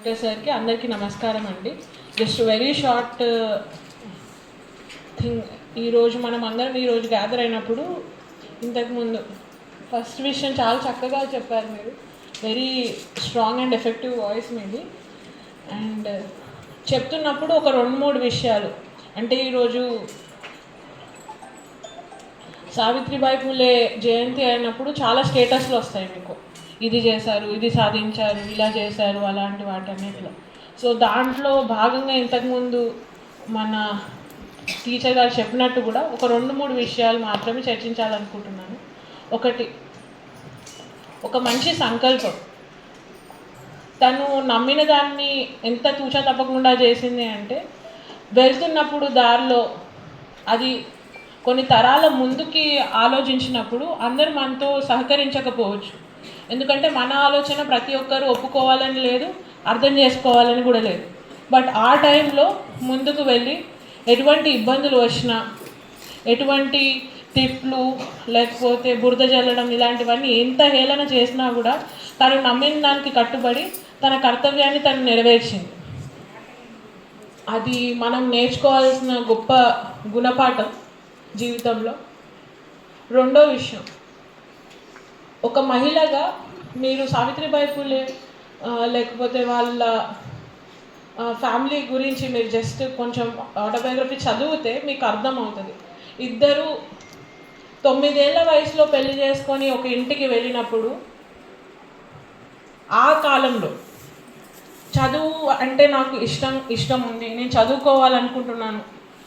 Director సార్కి అందరికీ నమస్కారం అండి. Just very short thing. ఈరోజు మనం అందరం ఈరోజు గ్యాదర్ అయినప్పుడు ఇంతకుముందు ఫస్ట్ విషయం చాలా చక్కగా చెప్పారు మీరు. Very strong and effective voice మీది. అండ్ చెప్తున్నప్పుడు ఒక 2-3 విషయాలు అంటే ఈరోజు సావిత్రిబాయి పూలే జయంతి అయినప్పుడు చాలా స్టేటస్లు వస్తాయి మీకు. ఇది చేశారు, ఇది సాధించారు, ఇలా చేశారు, అలాంటి వాటన్నిటిలో. సో దాంట్లో భాగంగా ఇంతకుముందు మన టీచర్ గారు చెప్పినట్టు కూడా ఒక 2-3 విషయాలు మాత్రమే చర్చించాలనుకుంటున్నాను. ఒకటి, ఒక మంచి సంకల్పం. తను నమ్మిన దాన్ని ఎంత తూచా తప్పకుండా చేసింది అంటే, వెళ్తున్నప్పుడు దారిలో అది కొన్ని తరాల ముందుకి ఆలోచించినప్పుడు అందరూ మనతో సహకరించకపోవచ్చు. ఎందుకంటే మన ఆలోచన ప్రతి ఒక్కరూ ఒప్పుకోవాలని లేదు, అర్థం చేసుకోవాలని కూడా లేదు. బట్ ఆ టైంలో ముందుకు వెళ్ళి ఎటువంటి ఇబ్బందులు వచ్చినా, ఎటువంటి తిట్లు లేకపోతే బురద జల్లడం ఇలాంటివన్నీ ఎంత హేళన చేసినా కూడా తను నమ్మిన దానికి కట్టుబడి తన కర్తవ్యాన్ని తను నెరవేర్చింది. అది మనం నేర్చుకోవాల్సిన గొప్ప గుణపాఠం జీవితంలో. రెండో విషయం, ఒక మహిళగా మీరు సావిత్రిబాయి పూలే లేకపోతే వాళ్ళ ఫ్యామిలీ గురించి మీరు జస్ట్ కొంచెం ఆటోబయోగ్రఫీ చదివితే మీకు అర్థమవుతుంది. ఇద్దరు 9 ఏళ్ల వయసులో పెళ్లి చేసుకొని ఒక ఇంటికి వెళ్ళినప్పుడు ఆ కాలంలో చదువు అంటే నాకు ఇష్టం ఉంది, నేను చదువుకోవాలనుకుంటున్నాను